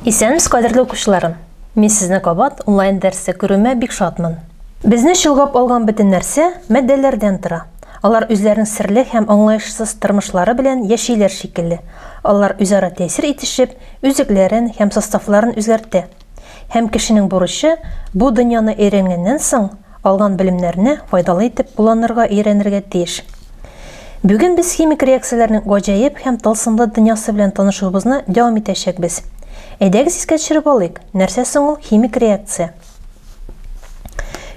Исәнмез, кадерле укучыларым. Мин сезне кабат онлайн дәрестә күрүемә бик шатмын. Безне чолгап алган бөтен нәрсә матдәләрдән тора. Алар үзләренең серле һәм аңлаешсыз тормышлары белән яшиләр шикелле. Алар үзара тәэсир итешеп, үзекләрен һәм составларын үзгәртә. Һәм кешенең бурычы бу дөньяны өйрәнгәннән соң алган белемнәрне файдалы итеп кулланырга өйрәнергә тиеш. Бүген без химик реакцияләрнең гаҗәеп һәм тылсымлы дөньясы белән танышуыбызны дәвам итәчәкбез. Әйдәгез искә төшереп алыйк, нәрсә соң ул химик реакция?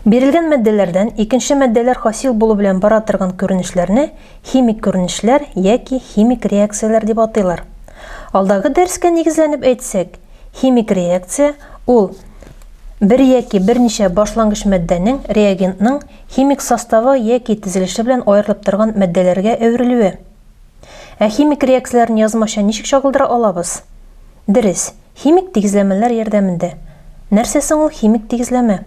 Бирелгән матдәләрдән икенче матдәләр хасил булу белән бара торган күренешләрне химик күренешләр яки химик реакцияләр дип атыйлар. Алдагы дәрескә нигезләнеп әйтсәк, химик реакция ул бер яки берничә башлангыч матдәнең реагентның химик составы яки төзелеше белән аерылып торган матдәләргә әверелүе. Ә химик реакцияләрне язмача ничек чагылдыра алабыз? Дөрес, химик тигезләмәләр ярдәмендә. Нәрсә соң ул химик тигезләмә?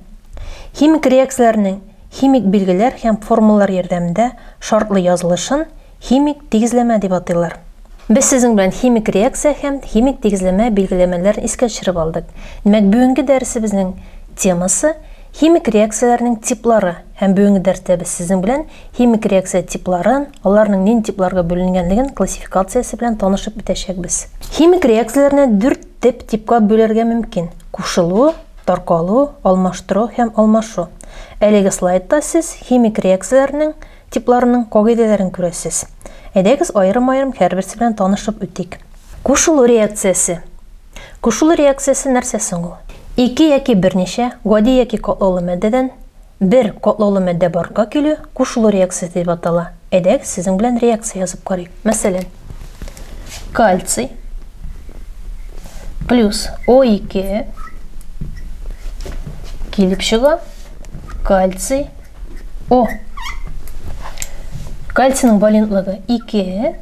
Химик реакцияләрнең химик билгеләр һәм формулалар ярдәмендә шартлы язылышын химик тигезләмә дип атыйлар. Без сезнең белән химик реакция һәм химик тигезләмә билгеләмәләрен искә төшереп алдык. Димәк, бүгенге дәресебезнең темасы химик реакцияләрнең типлары һәм бүгенге дәрестә без сезнең белән химик реакция типларын, аларның нинди типларга бүленгәнлеген классификациясе белән танышып бетәчәкбез. Химик реакцияләрне 4 типка бүләргә мөмкин: кушылу, таркалу, алмаштыру һәм алмашу. Әлеге слайдта сез химик реакцияләрнең типларының кагыйдәләрен күрәсез. Әйдәгез аерым-аерым һәрберсе белән танышып үтик. Кушылу реакциясе. Кушылу реакциясе нәрсә соң ул? Ике яки берничә гади яки катлаулы матдәдән бер катлаулы матдә барлыкка килү кушылу реакциясе дип атала. Әйдәгез сезнең белән реакция язып карыйк. Мәсәлән, кальций плюс O2 килеп чыга кальций O. Кальцийның валентлыгы 2,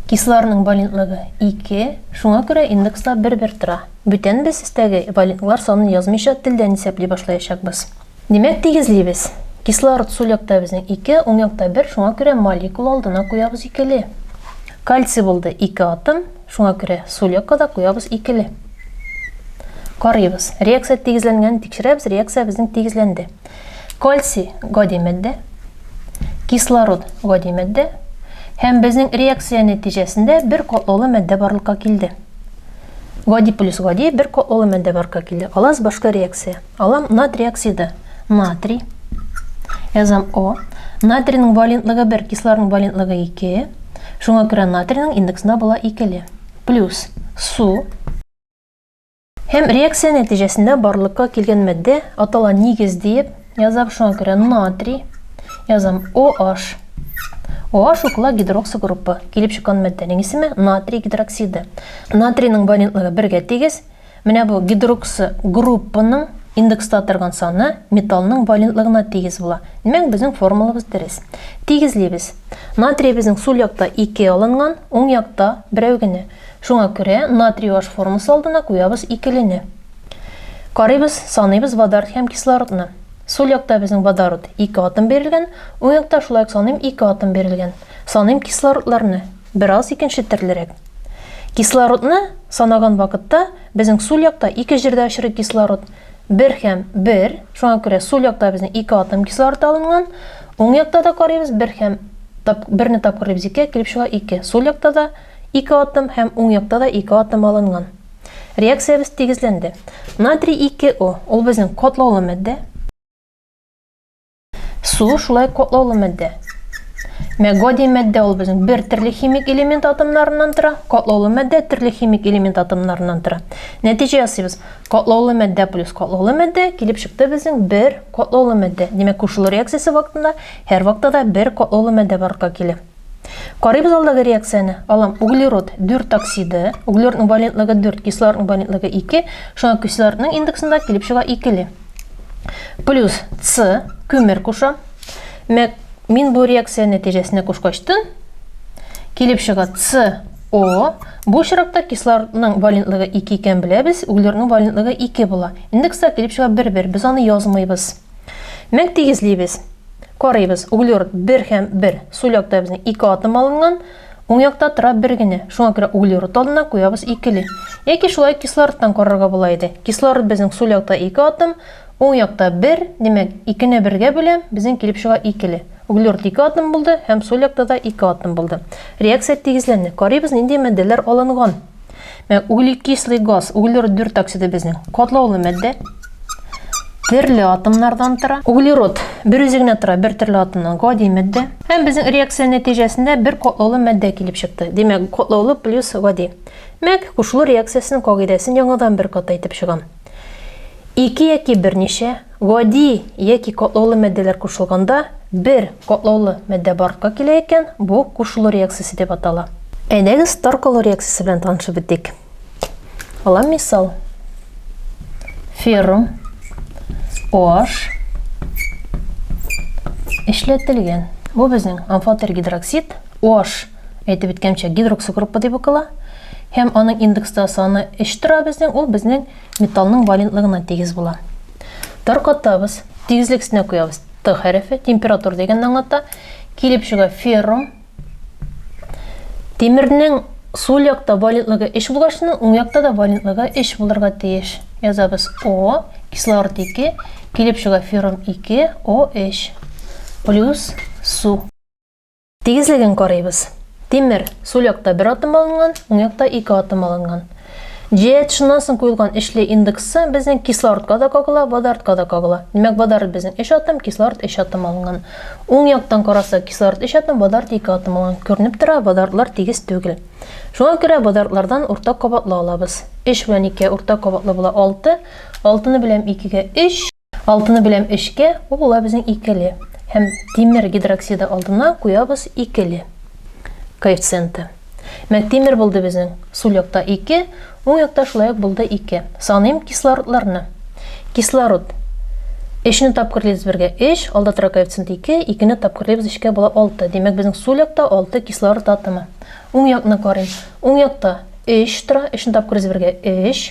кислородның валентлыгы 2, шуңа күрә индекста 1-1 тора. Бүтән без истәге валентлар санын язмыйча телдән исәпли башлаячакбыз. Димәк, тигезлибез. Кислород сул якта безнең 2, уң якта 1, шуңа күрә молекула алдына куябыз 2-ле. Кальций булды 2 атом, шуңа күрә сул якка да куябыз 2-ле. Карыйбыз. Реакция тигезләнгәнен тикшерәбез, реакция безнең тигезләнде. Кальций гади матдә, кислород гади матдә һәм безнең реакция нәтиҗәсендә бер катлаулы матдә барлыкка килде. Гади плюс гади бер катлаулы матдә барлыкка килде. Алас башка реакция. Алам натрий оксиды. Натрий. Язам O. Натрийның валентлыгы 1, кислородның валентлыгы 2. Шуңа күрә натрийның индексында була 2-ле. Плюс су. Һәм реакция нәтиҗәсендә барлыкка килгән матдә атала нигез дип язам, шуңа күрә натрий. Язам OH. OH укыла гидроксы группы. Килеп чыккан матдәнең исеме натрий гидроксиды. Натрийның валентлыгы 1-гә тигез. Менә бу гидроксы группаның индекста торган саны металлның валентлыгына тигез була. Димәк, безнең формулабыз дөрес. Тигезлибез. Натрий безнең сул якта 2 алынган, уң якта 1 генә. Шуңа күрә натрий OH формасы алдына куябыз 2-лене. Карыйбыз, саныйбыз водород һәм кислородны. Сул якта безнең водород 2 атом берилгән, уң якта шулай саныйм 2 атом берилгән. Саныйм кислородларны, бераз икенче төрлерәк. Кислородны санаган вакытта безнең сул якта 2 җирдә очрый кислород 1 һәм 1, шуңа күрә сул якта безнең 2 атом кислород алынган, уң якта да карыйбыз 1 һәм 1-не тапкырыбыз 2, килеп чыга 2. Сул якта да 2 атом һәм уң якта да 2 атом алынган. Реакциябыз тигезләнде. Натрий 2O, ул безнең катлаулы матдә. Су шулай катлаулы матдә. Гади матдә ул безнең бер төрле химик элемент атомнарыннан тора, катлаулы матдә төрле химик элемент атомнарыннан тора. Нәтиҗә ясыйбыз. Катлаулы матдә плюс катлаулы матдә килеп чыкты безнең бер катлаулы матдә. Димәк, кушылу реакциясе вакытында һәр вакытта бер катлаулы матдә барлыкка килә. Карыйбыз алдагы реакцияны. Алам углерод 4 оксиды, углеродның валентлыгы 4, кислородның валентлыгы 2, шуңа кислородның индексында килеп чыга 2-ле. Плюс С, күмер куша. Мин бу реакция нәтиҗәсенә кушкачтын. Килеп чыга CO. Бу чиракта кислородның валентлыгы 2 икән беләбез, углеродның валентлыгы 2 була. Индекста килеп чыга 1-1, без аны язмыйбыз. Мәк тигезлибез. Карыйбыз, углерод 1 һәм 1, сул якта безнең 2 атом алынган, Уң якта тора бер генә. Шуңа күрә углерод алдына куябыз 2. Яки шулай кислородтан карарга була иде. Кислород безнең сул якта 2 атом, уң якта 1, демәк 2-не 1-гә бөләм, безнең килеп чыга 2. Углерод 2 атом булды, һәм сул якта да 2 атом булды. Реакция тигезләнде. Карыйбыз нинди матдәләр алынган. Углекислый газ, углерод 4 оксиды безнең катлаулы матдә. Төрле атомнардан тора. Углерод бер үзегенә тора, бер төрле атомнан гади матдә. Һәм безнең реакция нәтиҗәсендә бер катлаулы матдә килеп чыкты. Димәк, катлаулы плюс гади. Мәк, кушылу реакциясенең кагыйдәсен яңадан бер кат әйтеп чыгам. 2 яки берничә гади яки катлаулы матдәләр кушылганда бер катлаулы матдә барлыкка килә икән, бу кушылу реакциясе дип атала. Әйдәгез таркалу реакциясе белән танышып бетик. Алам мисал. Феррум OH эшләтелгән. Бу безнең амфотер гидроксид. OH әйтеп биткәнчә гидроксил группа дип укыла. Һәм аның индекста саны 3 тора безнең, ул безнең металлның валентлыгына тигез була. Таркатабыз, тигезлексенә куябыз. Т хәрефе, температура дигәнне аңлата. Килеп чыга феррум. Тимернең сул якта валентлыгы 3 булгачны, уң якта да валентлыгы 3 булырга тиеш. Язабыз О, кислород 2, килеп чыга феррум 2, OH плюс су. Тигезлеген карыйбыз. Тимер сул якта 1 атом алынган, уң якта 2 атом алынган. Җәт шуннан соң куелган эшле индексы безнең кислородка да кагыла, водородка да кагыла. Димәк, водород безнең 3 атом, кислород 3 атом алынган. Уң яктан караса кислород 3 атом, водород 2 атом алган. Күренеп тора, водородлар тигез түгел. Шуңа күрә водородлардан уртак кабатлы алабыз. 3 белән 2 уртак кабатлы була 6, 6-ны беләм 2-гә 3, 6-ны беләм 3-гә, бу була безнең 2-ле. Һәм тимер гидроксиды алдына куябыз 2-ле коэффициенты. Мәк тимер булды безнең сул якта 2, уң якта шулай булды 2. Саныйм кислородларны. Кислород 3-не тапкырлыйбыз бергә 3, алда тора коэффициент 2, 2-не тапкырлыйбыз 3-кә була 6. Димәк, безнең сул якта 6 кислород атомы. Уң якны карыйм. Уң якта 3 тора, 3-не тапкырлыйбыз бергә 3.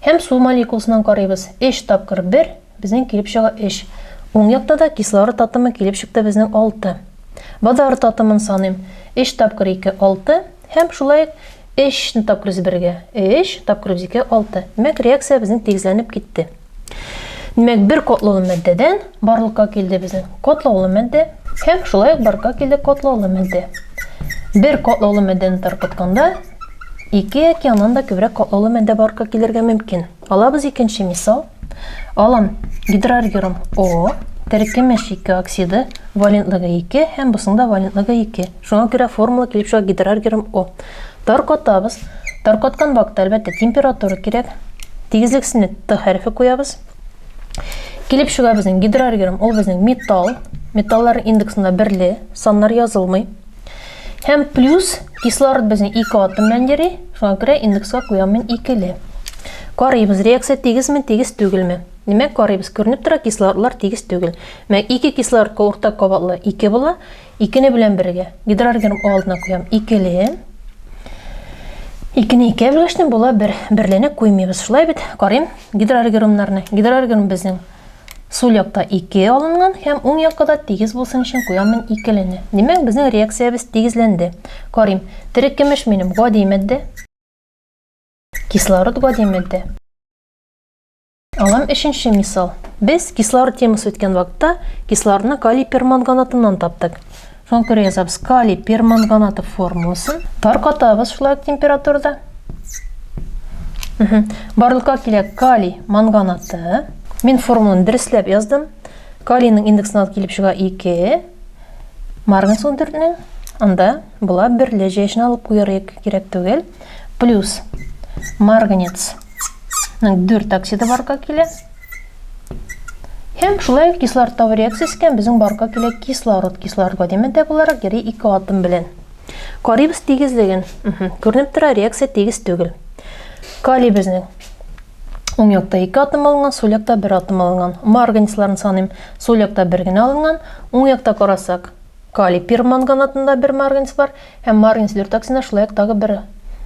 Һәм су молекуласынан карыйбыз. 3 тапкыр 1, безнең килеп чыга 3. Уң якта да кислород атомы килеп чыкты безнең 6. Водород атомын саныйм. 3 тапкыр 2 6, һәм шулай 3-не тапкырлыйбыз бергә 3, тапкырлыйбыз 2 6. Димәк, реакция безнең тигезләнеп китте. Димәк, бер катлаулы матдәдән барлыкка килде безнең катлаулы матдә, һәм шулай барлыкка килде катлаулы матдә. Бер катлаулы матдәне таркатканда 2 яки аннан да күбрәк катлаулы матдә барлыкка килергә мөмкин. Алабыз икенче мисал. Алам гидрогерум О, теркемеш 2 оксиды, валентлыгы 2, һәм бусында валентлыгы 2. Шуңа күрә формула килеп чыга гидрогерум О. Таркатабыз. Таркаткан вакытта әлбәттә температура кирәк. Тигезлексенә Т хәрефе куябыз. Килеп чыга безнең гидрогерум, ул безнең металл. Металлар индексында 1-ле, саннар язылмый. Һәм плюс кислород безнең 2 атом белән йөри. Шуңа күрә индекска куям мен 2-ле. Карыйбыз, реакция тигезме, тигез түгелме? Димәк, карыйбыз, күренеп тора, кислородлар тигез түгел. Мәк 2 кислородка уртак кабатлы 2 була, 2-не белән бергә. Гидрогерум алдына куям 2-ле. 2-не 2-гә бөлгәчтән була 1, 1-лене куймыйбыз. Шулай бит, карыйм гидрогерумнарны. Гидрогерум безнең сул якта 2 алынган, һәм уң якка да тигез булсын өчен куям мен 2-лене. Димәк, безнең реакциябыз тигезләнде. Карыйм, теркемеш минем гади матдә. Кислород гади матдә. Алам 3-нче мисал. Без кислород темасы үткән вакытта кислородны калий перманганатыннан таптык. Шуңа күрә язабыз калий перманганаты формуласын. Таркатабыз шулай температурада. Барлыкка килә калий манганаты. Мин формуланы дөрестләп яздым. Калийның индексына килеп чыга 2. Марганец 14-нең анда була 1-ле җәйшен алып куярга кирәк түгел. Плюс марганец 4 оксиды барга килә. Һәм шулай кислород тавы реакциясе икән, безнең барга килә кислород. Кислородга димәдә буларак гери 2 атом белән. Карыйбыз тигезлеген. Күренеп тора, реакция тигез түгел. Калий безнең уң якта 2 атом алынган, сул якта 1 атом алынган. Марганецларны саныйм. Сул якта 1 генә алынган, уң якта карасак, калий перманганатында 1 марганец бар, һәм марганец 4 оксидына шулай тагы 1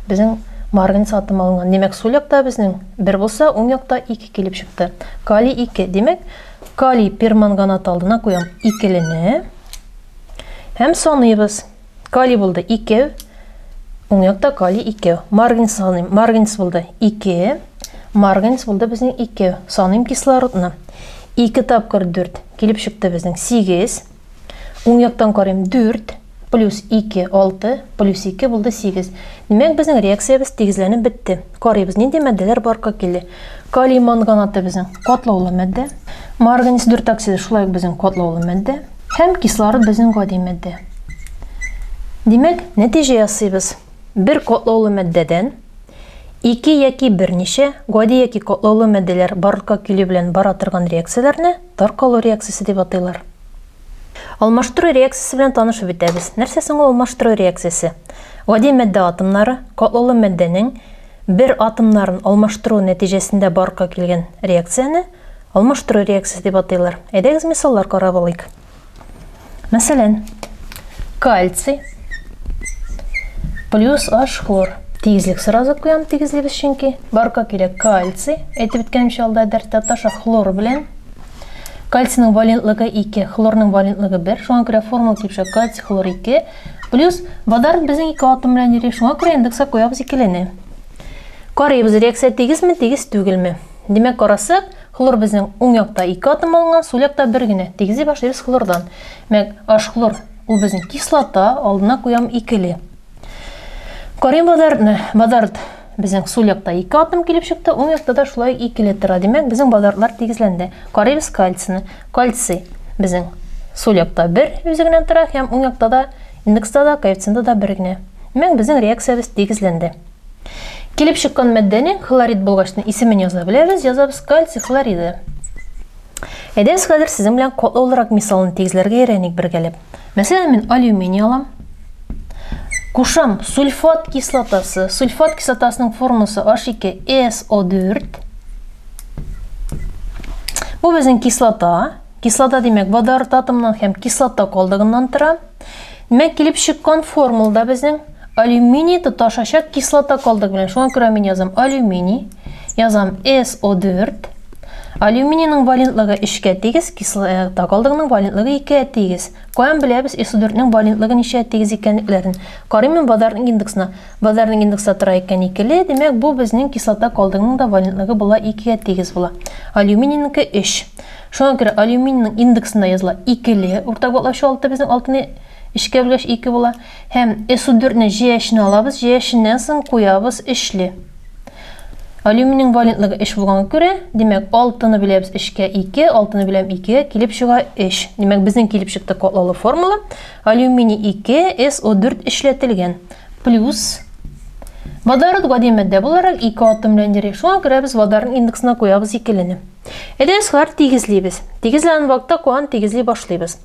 безнең марганец атом алынган. Димәк, сул якта безнең 1 булса, уң якта 2 килеп чыкты. Калий 2. Димәк, калий перманганат алдына куям 2-лене. Һәм саныйбыз. Калий булды 2, Оң якта калий 2. Марганец саныйм. Марганец булды 2. Марганец булды безнең 2. Саныйм кислородны. 2 тапкыр 4. Килеп чыкты безнең 8. Оң яктан карыйм 4 плюс 2 6 плюс 2 булды 8. Демәк безнең реакциябыз тигезләнеп бетте. Карыйбыз, нинди матдәләр барка килде. Калий манганаты безнең катлаулы матдә. Марганец 4 оксиды шулай безнең катлаулы матдә. Һәм кислород безнең гади матдә. Демәк, нәтиҗә ясыйбыз. Бер катлаулы матдәдән 2 яки берничә гади яки катлаулы матдәләр барлыкка килү белән бара торган реакцияләрне таркалу реакциясе дип атыйлар. Алмаштыру реакциясе белән танышып бетәбез. Нәрсә соң ул алмаштыру реакциясе? Гади матдә атомнары катлаулы матдәнең бер атомнарын алмаштыру нәтиҗәсендә барлыкка килгән реакцияне алмаштыру реакциясе дип атыйлар. Әйдәгез мисаллар карап алыйк. Мәсәлән, кальций плюс H хлор. Тигезлек сразу куям, тигезлебез чөнки барлыкка килә кальций. Әйтеп беткәнчә алда дәрттә таша хлор белән. Кальцийның валентлыгы 2, хлорның валентлыгы 1. Шуңа күрә формула килеп чыга кальций хлор 2 плюс водород безнең 2 атом белән йөри. Шуңа күрә индекска куябыз 2-лене. Карыйбыз, реакция тигезме, тигез түгелме? Димәк, карасак, хлор безнең уң якта 2 атом алынган, сул якта 1 генә. Тигезли башлыйбыз хлордан. Димәк, H хлор ул безнең кислота, алдына куям 2-ле. Карыйм водород безнең сул якта 2 атом килеп чыкты, уң якта да шулай 2-ле тора. Димәк, безнең водородлар тигезләнде. Карыйбыз кальцийны. Кальций безнең сул якта 1 үзе генә тора, һәм уң якта да индекста да коэффициенты да 1 генә. Димәк, безнең реакциябыз тигезләнде. Килеп чыккан матдәнең хлорид булгачны исемен яза беләбез, язабыз кальций хлориды. Әйдәгез хәзер сезнең белән катлаулырак мисалны тигезләргә өйрәник бергәләп. Мәсәлән, мин алюминий алам. Кушам сульфат кислотасы. Сульфат кислотасының формуласы H2SO4. Бу безнең кислота. Кислота димәк водород атомынан һәм кислота калдыгыннан тора. Димәк, килеп чыккан формулада безнең алюминий тоташачак кислота калдыгы белән. Шуңа күрә мин язам алюминий, язам SO4. Алюминийның валентлыгы 3-кә тигез, кислота калдыгының валентлыгы 2-кә тигез. Каян беләбез SO4-ның валентлыгы ничә тигез икәнлекләрен? Карыйм водородның индексына. Водородның индексы тора икән 2-ле, димәк, бу безнең кислота калдыгының да валентлыгы була 2-кә тигез була. Алюминийники 3. Шуңа күрә алюминийның индексында языла 2-ле. Уртак батлаучы 6 безнең 6-ны 3-кә бүлгәч 2 була. Һәм SO4-ны җәшне алабыз, җәшеннән соң куябыз 3-ле. Алюминийның валентлыгы 3 булганга күрә, димәк, 6-ны беләбез 3-кә 2, 6-ны беләм 2-гә килеп чыга 3. Димәк, безнең килеп чыкты катлаулы формула. Алюминий 2, SO4 эшләтелгән. Плюс водород гади матдә буларак 2 атом белән йөри. Шуңа күрә без водородның индексына куябыз 2-лене. Әйдәгез хәзер тигезлибез. Тигезләнгән вакытта куан тигезли башлыйбыз.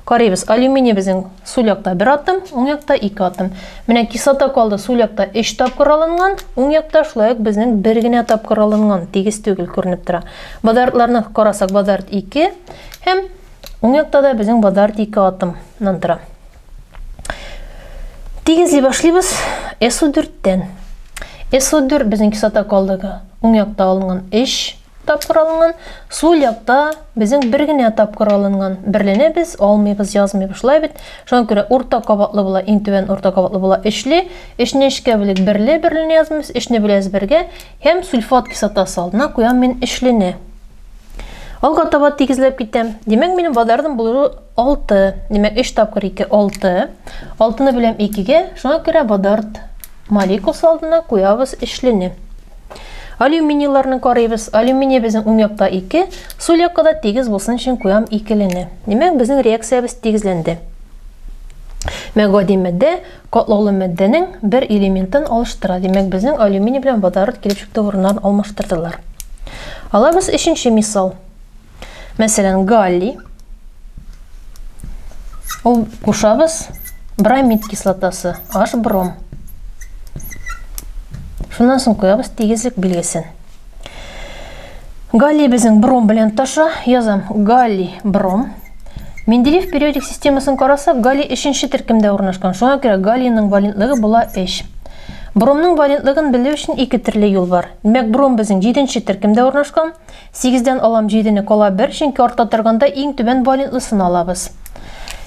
Карыйбыз, алюминий безнең сул якта 1 атом, уң якта 2 атом. Менә кислота калды, сул якта 3 тапкыр алынган, уң якта шулай ук безнең 1 генә тапкыр алынган, тигез түгел күренеп тора. Водородларны карасак, водород 2, һәм уң якта да безнең водород 2 атомнан тора. Тигезли башлыйбыз SO4-тән. SO4 безнең кислота калдыгы уң якта алынган 3 тапкыр алынган, сул якта безнең 1 генә тапкыр алынган. Берлене без алмыйбыз, язмыйбыз, шулай бит. Шуңа күрә урта кабатлы була, иң түбән урта кабатлы була 3-ле, 3-не 3-кә бүлек 1-ле, 1-лене язмыйбыз, 3-не бүләбез 1-гә, һәм сульфат кислотасы алдына куям мин 3-лене. Алга таба тигезләп китәм. Димәк, минем водородым булу 6. Димәк, 3 тапкыр 2 6. 6-ны беләм 2-гә, шуңа күрә водород молекуласы алдына куябыз 3-лене. Алюминийларны карыйбыз. Алюминий безнең уң якта 2, сул якта да тигез булсын өчен куям 2-лене. Димәк, безнең реакциябыз тигезләнде. Гади матдә катлаулы матдәнең бер элементын алыштыра. Димәк, безнең алюминий белән водород килеп чыкты урыннан алмаштырдылар. Алабыз 3-нче мисал. Мәсәлән, галлий. Ул кушабыз бромид кислотасы, H бром. Шуннан соң куябыз тигезлек билгесен. Галлий безнең бром белән таша, язам галлий бром. Менделеев периодик системасын карасак, галлий 3-нче төркемдә урнашкан. Шуңа күрә галлийның валентлыгы була 3. Бромның валентлыгын белү өчен 2 төрле юл бар. Димәк, бром безнең 7-нче төркемдә урнашкан. 8-дән алам 7-не кала 1, чөнки артта торганда иң түбән валентлысын алабыз.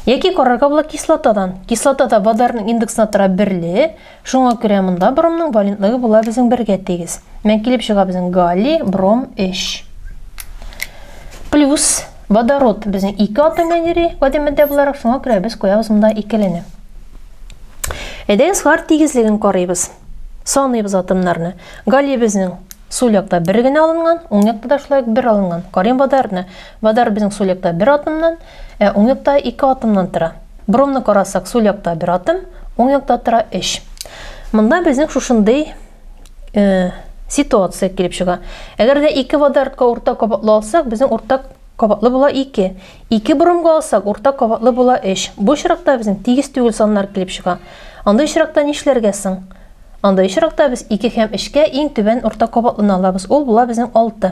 Яки карарга була кислотадан. Кислотада водорның индексына тора 1-ле. Шуңа күрә монда бромның валентлыгы була безнең 1-гә тигез. Мен килеп чыга безнең галлий, бром 3. Плюс водород безнең 2 атом энергия гади матдә буларак, шуңа күрә без куябыз монда 2-лене. Әйдәгез хар тигезлеген карыйбыз. Саныйбыз атомнарны. Галлий безнең сул якта 1 генә алынган, уң якта да шулай 1 алынган. Карыйм водорны. Водор безнең сул якта 1 атомнан, уң якта 2 атомнан тора. Бромны карасак, сул якта 1 атом, уң якта тора 3. Монда безнең шушындый ситуация килеп чыга. Әгәр дә 2 водородка уртак кабатлы алсак, безнең уртак кабатлы була 2. 2 бромга алсак, уртак кабатлы була 3. Бу очракта безнең тигез түгел саннар килеп чыга. Анда очракта нишләргә соң? Анда очракта без 2 һәм 3-кә иң түбән уртак кабатлыны алабыз. Ул була безнең 6.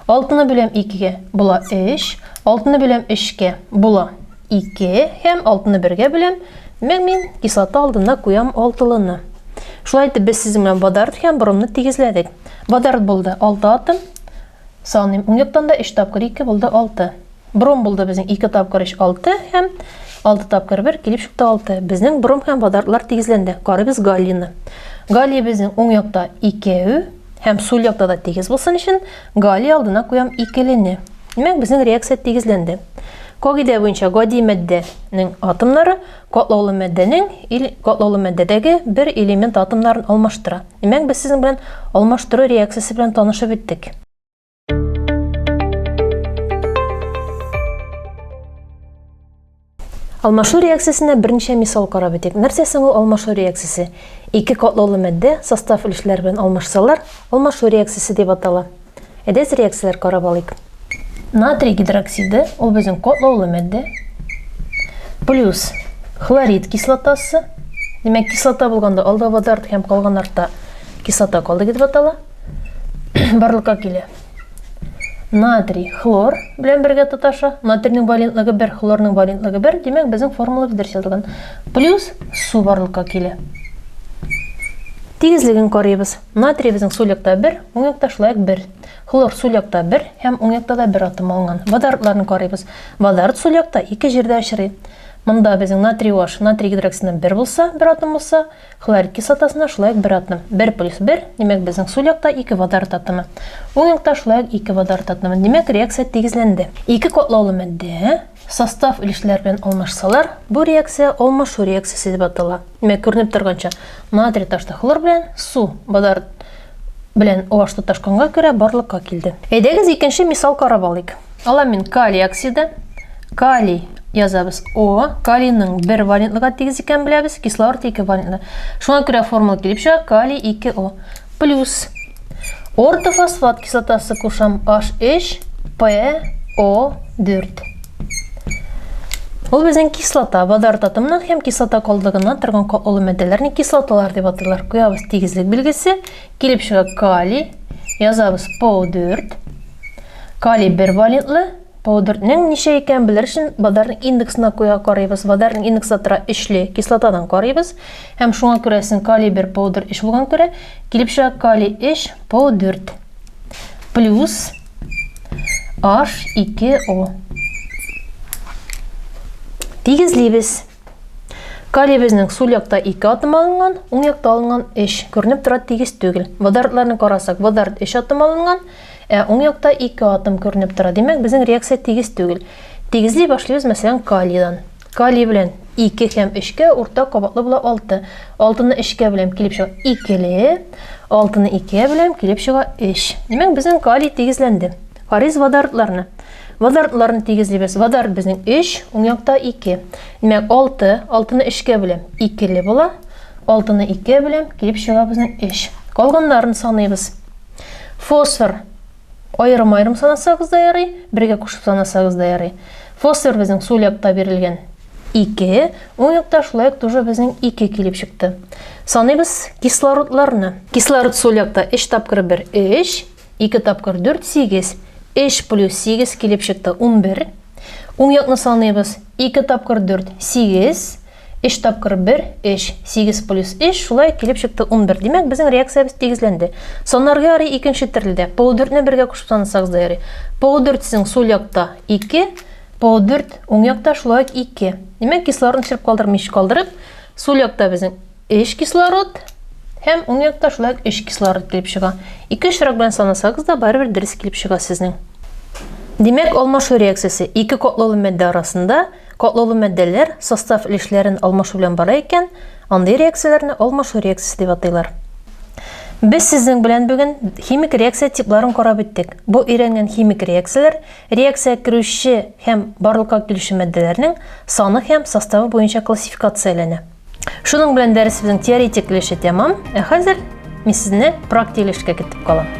6-ны беләм 2-гә була 3, 6-ны беләм 3-кә була 2 һәм 6-ны 1-гә беләм. Мин кислота алдына куям 6-лыны. Шулай итеп без сезнең белән водород һәм бромны тигезләдек. Водород булды 6 атом. Саныйм, уң яктан да 3 тапкыр 2 булды 6. Бром булды безнең 2 тапкыр 3 6 һәм 6 тапкыр 1 килеп чыкты 6. Безнең бром һәм водородлар тигезләнде. Карыйбыз галлийны. Галлий безнең уң якта 2 һәм сул якта да тигез булсын өчен галлий алдына куям 2-лене. Димәк, безнең реакция тигезләнде. Кагыйдә буенча гади матдәнең атомнары катлаулы матдәдәге бер элемент атомнарын алмаштыра. Димәк, без сезнең белән алмаштыру реакциясе белән танышып беттек. Алмашу реакциясына берничә мисал карап бетик. Нәрсә соң ул алмашу реакциясе? 2 катлаулы матдә состав өлешләре белән алмашсалар, алмашу реакциясе дип атала. Әйдәгез реакцияләр карап алыйк. Натрий гидроксиды, ул безнең катлаулы матдә. Плюс хлорид кислотасы. Димәк, кислота булганда алда водород һәм калган артта кислота калды дип атала. Барлыкка килә. Натрий хлор белән бергә тоташа. Натрийның валентлыгы 1, хлорның валентлыгы 1. Димәк, безнең формула бирелгән. Плюс су барлыкка килә. Тигезлеген карыйбыз. Натрий безнең сул якта 1, уң якта шулай 1. Хлор сул якта 1 һәм уң якта да 1 атом алынган. Водородларны карыйбыз. Водород сул якта 2 җирдә очрый. Монда безнең натрий OH, натрий гидроксидынан 1 булса, 1 атом булса, хлорид кислотасына шулай 1 атом. 1 плюс 1, димәк, безнең сул якта 2 водород атомы. Уң якта шулай 2 водород атомы. Димәк, реакция тигезләнде. 2 катлаулы матдә состав өлешләре белән алмашсалар, бу реакция алмашу реакциясе дип атала. Димәк, күренеп торганча, натрий ташты хлор белән, су водород белән OH тоташканга күрә барлыкка килде. Әйдәгез икенче мисал карап алыйк. Аламин калий оксиды. Калий язабыз О. Калийның 1 валентлыга тигез икән беләбез, кислород 2 валентлы. Шуңа күрә формула килеп чыга, калий 2O. Плюс ортофосфат кислотасы кушам HHPO4. Ул безнең кислота, водород атомынан һәм кислота калдыгыннан торган катлаулы матдәләрне кислоталар дип атыйлар. Куябыз тигезлек билгесе, килеп чыга калий, язабыз PO4. Калий 1 валентлы, PO4-нең ничә икән белер өчен водорның индексына куя карыйбыз. Водорның индексы тора 3-ле кислотадан карыйбыз. Һәм шуңа күрә калий 1 PO4 3 булган күрә, килеп чыга калий 3 PO4 плюс H2O. Тигезлибез. Калий безнең сул якта 2 атом алынган, уң якта алынган 3. Күренеп тора тигез түгел. Водородларны карасак, водород 3 атом алынган, уң якта 2 атом күренеп тора. Димәк, безнең реакция тигез түгел. Тигезли башлыйбыз мәсәлән калийдан. Калий белән 2 һәм 3-кә уртак кабатлы була 6. 6-ны 3-кә белән килеп чыга 2-ле, 6-ны 2-кә белән килеп чыга 3. Димәк, безнең калий тигезләнде. Карыйбыз водородларны. Водородларны тигезлибез. Водород безнең 3, уң якта 2. Димәк, 6-ны 3-кә белән 2-ле була, 6-ны 2-кә белән килеп чыга безнең 3. Калганнарын саныйбыз. Фосфор аерым-аерым санасагыз да ярый, бергә кушып санасагыз да ярый. Фосфор безнең сул якта бирелгән 2, уң якта шулай тоже безнең 2 килеп чыкты. Саныйбыз кислородларны. Кислород сул якта 3 тапкыр 1 3, 2 тапкыр 4 8. 3 плюс 8 килеп чыкты 11. Уң якны саныйбыз 2 тапкыр 4 8, 3 тапкыр 1 3, 8 плюс 3 шулай килеп чыкты 11. Димәк, безнең реакциябыз тигезләнде. Санарга ярый икенче төрледә. PO4-не бергә кушып санасагыз да ярый. PO4 сең сул якта 2 Бұл 4, оң якта шулай 2. Демек, кислород төшереп калдырып, еш калдырып, сол якта безнең 3 кислород, һәм оң якта шулай 3 кислород килеп чыга. 2 очрак белән санасагыз да барыбер дөрес килеп чыга сезнең. Демек, алмашу реакциясе 2 катлаулы мәддә арасында, катлаулы мәддәләр состав өлешләрен алмашу белән бара икән, андый реакцияләрне алмашу реакциясе дип атыйлар. Без сезнең белән бүген химик реакция типларын карап иттек. Бу өйрәнгән химик реакцияләр реакция керүче һәм барлыкка килүче мәддәләрнең саны һәм составы буенча классификацияләнә. Шуның белән дәресебезнең теоретик өлеше тәмам. Хәзер мин сезне практик өлешкә китеп калам.